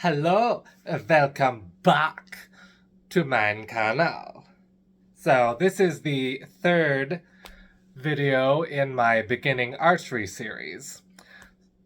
Hello, welcome back to my channel. So this is the third video in my beginning archery series.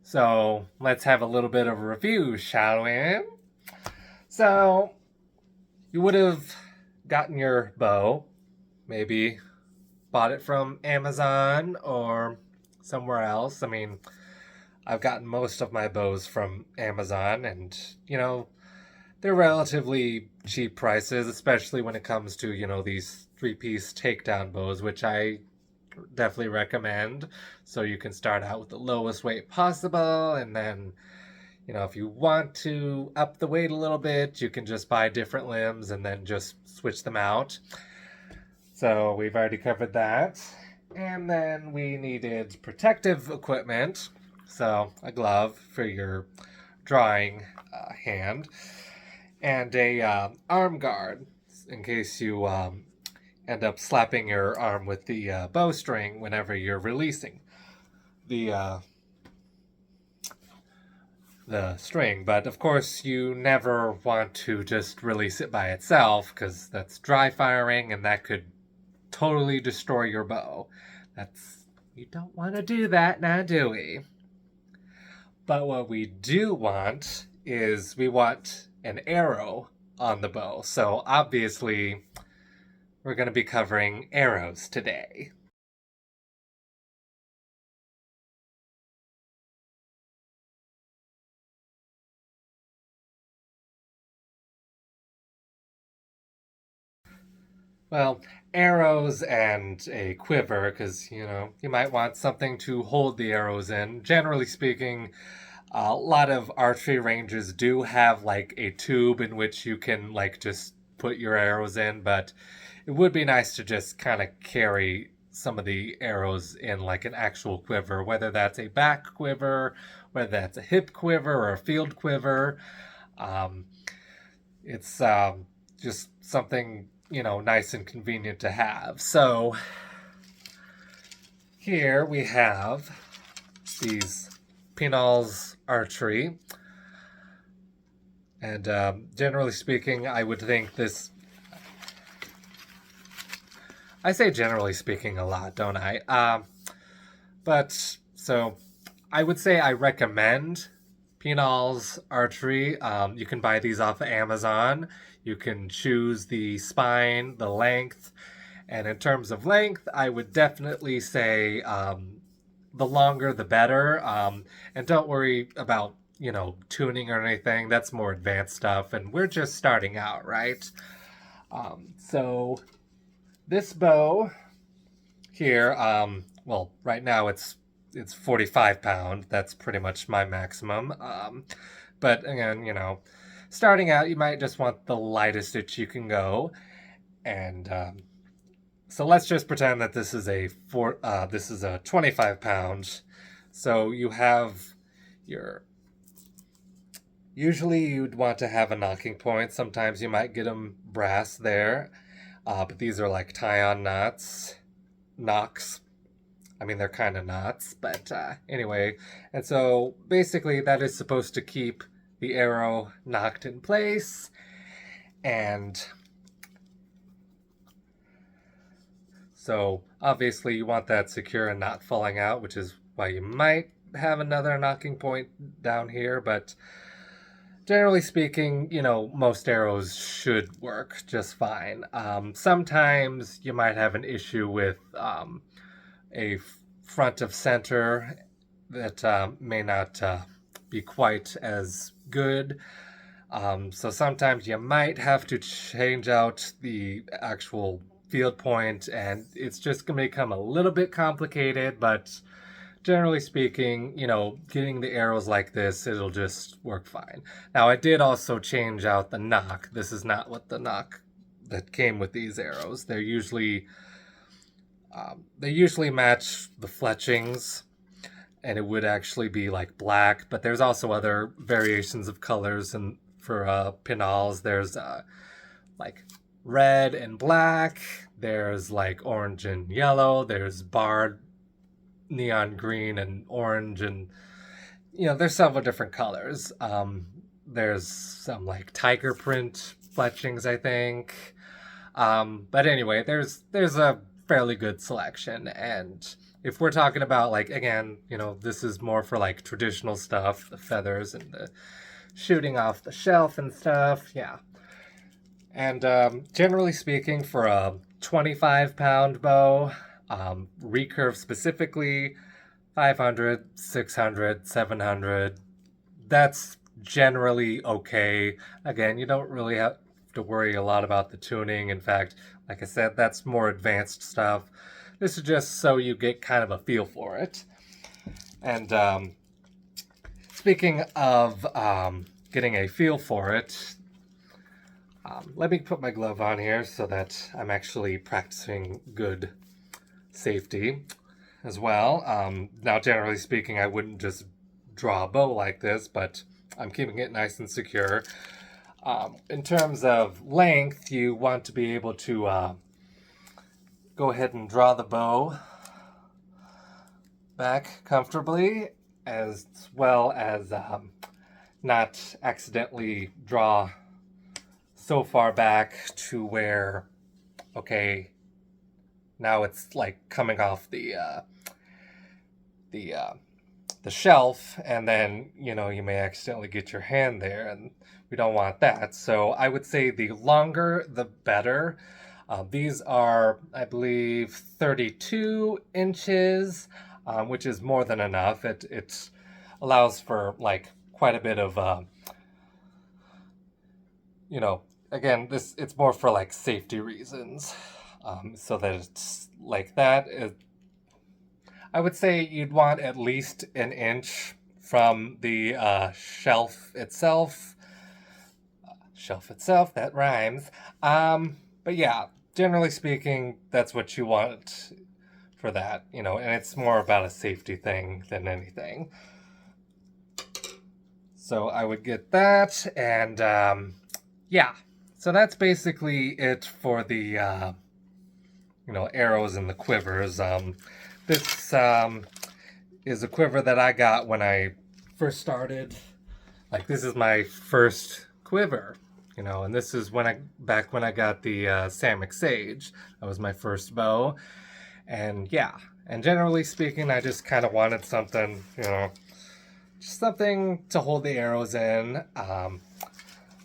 So let's have a little bit of a review, shall we? So you would have gotten your bow, maybe bought it from Amazon or somewhere else. I mean, I've gotten most of my bows from Amazon, and they're relatively cheap prices, especially when it comes to these three-piece takedown bows, which I definitely recommend. So you can start out with the lowest weight possible, and then if you want to up the weight a little bit, you can just buy different limbs and then just switch them out. So we've already covered that. And then we needed protective equipment. So a glove for your drawing hand, and a arm guard in case you end up slapping your arm with the bowstring whenever you're releasing the string. But of course, you never want to just release it by itself, because that's dry firing and that could totally destroy your bow. You don't want to do that, now do we? But what we do want is we want an arrow on the bow. So obviously, we're going to be covering arrows today. Well, arrows and a quiver, because, you might want something to hold the arrows in. Generally speaking, a lot of archery ranges do have like a tube in which you can just put your arrows in, but it would be nice to just kind of carry some of the arrows in like an actual quiver, whether that's a back quiver, whether that's a hip quiver or a field quiver. Um, it's just something nice and convenient to have. So here we have these Pinal's Archery, and generally speaking, I would think this. I say generally speaking a lot, don't I? But so I would say I recommend Pinal's Archery. You can buy these off of Amazon. You can choose the spine, the length, and in terms of length, I would definitely say the longer the better. And don't worry about tuning or anything. That's more advanced stuff, and we're just starting out, right? So this bow here, well, right now it's 45 pound. That's pretty much my maximum. But again, starting out, you might just want the lightest that you can go. And so let's just pretend that this is a 25 pound. So you have usually you'd want to have a knocking point. Sometimes you might get them brass there. But these are like tie-on knocks. I mean, they're kind of knots, but anyway. And so basically that is supposed to keep the arrow knocked in place. And so obviously you want that secure and not falling out, which is why you might have another knocking point down here. But generally speaking, most arrows should work just fine. Sometimes you might have an issue with a front of center that may not be quite as good. So sometimes you might have to change out the actual field point, and it's just going to become a little bit complicated, but generally speaking, getting the arrows like this, it'll just work fine. Now, I did also change out the knock. This is not what the knock that came with these arrows. They usually match the fletchings, and it would actually be like black, but there's also other variations of colors. And for Pinals, there's like red and black, there's like orange and yellow, there's barred neon green and orange, and there's several different colors. There's some like tiger print fletchings, I think. But anyway, there's a fairly good selection. And if we're talking about, like, again, you know, this is more for like traditional stuff, the feathers and the shooting off the shelf and stuff. Yeah. And generally speaking, for a 25-pound bow, recurve specifically, 500, 600, 700, that's generally okay. Again, you don't really have to worry a lot about the tuning. In fact, like I said, that's more advanced stuff. This is just so you get kind of a feel for it. And speaking of getting a feel for it, let me put my glove on here so that I'm actually practicing good safety as well. Now, generally speaking, I wouldn't just draw a bow like this, but I'm keeping it nice and secure. In terms of length, you want to be able to go ahead and draw the bow back comfortably, as well as not accidentally draw so far back to where, okay, now it's like coming off the shelf, and then, you know, you may accidentally get your hand there, and we don't want that. So I would say the longer the better. These are, I believe, 32 inches, which is more than enough. It allows for like quite a bit of, you know, again, it's more for like safety reasons, so that it's like that. I would say you'd want at least an inch from the shelf itself. Shelf itself, that rhymes. But yeah, generally speaking, that's what you want for that, you know, and it's more about a safety thing than anything. So I would get that, and yeah. So that's basically it for the, you know, arrows and the quivers. This is a quiver that I got when I first started. Like, this is my first quiver, you know, and this is back when I got the Samick Sage. That was my first bow. And yeah, and generally speaking, I just kind of wanted something, you know, just something to hold the arrows in.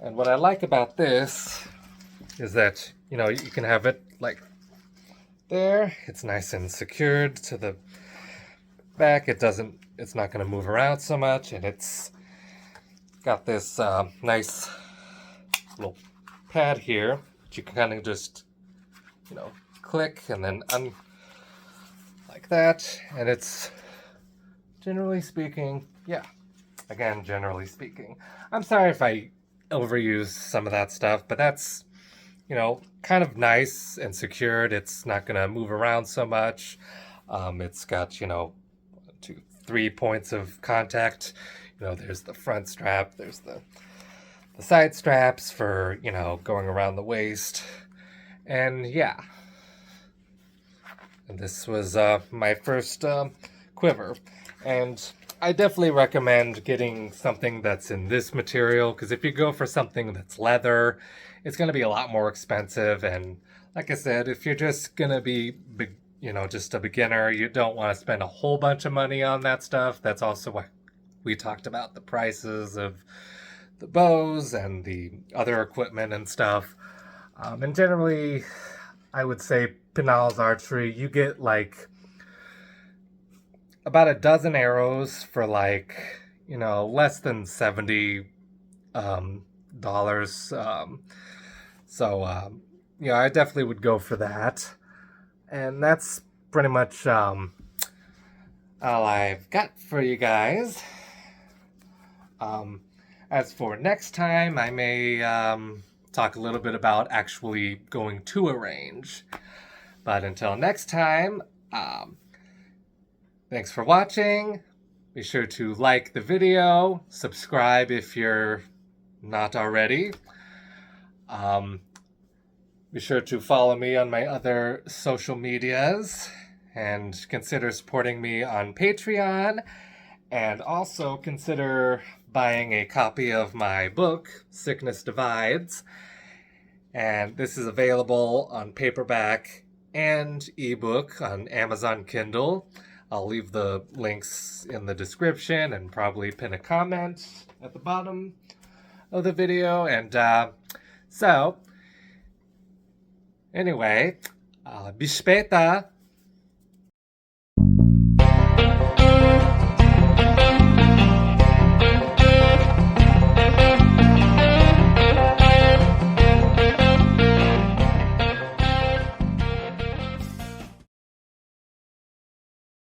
And what I like about this is that, you know, you can have it like there. It's nice and secured to the back. It's not going to move around so much, and it's got this nice little pad here that you can kind of just, you know, click and then like that. And it's, generally speaking, yeah, again, generally speaking, I'm sorry if I overuse some of that stuff, but that's, you know, kind of nice and secured. It's not going to move around so much. It's got, you know, 2, 3 points of contact. You know, there's the front strap, there's the side straps for, you know, going around the waist. And yeah. And this was my first quiver. And I definitely recommend getting something that's in this material, because if you go for something that's leather, it's going to be a lot more expensive. And like I said, if you're just going to be, you know, just a beginner, you don't want to spend a whole bunch of money on that stuff. That's also why we talked about the prices of the bows and the other equipment and stuff. And generally, I would say Pinal's Archery, you get like about a dozen arrows for like, you know, less than $70 dollars. So yeah, I definitely would go for that. And that's pretty much all I've got for you guys. As for next time, I may talk a little bit about actually going to a range. But until next time, thanks for watching. Be sure to like the video, subscribe if you're not already. Be sure to follow me on my other social medias, and consider supporting me on Patreon, and also consider buying a copy of my book, Sickness Divides. And this is available on paperback and ebook on Amazon Kindle. I'll leave the links in the description and probably pin a comment at the bottom of the video. And so, anyway, bis später!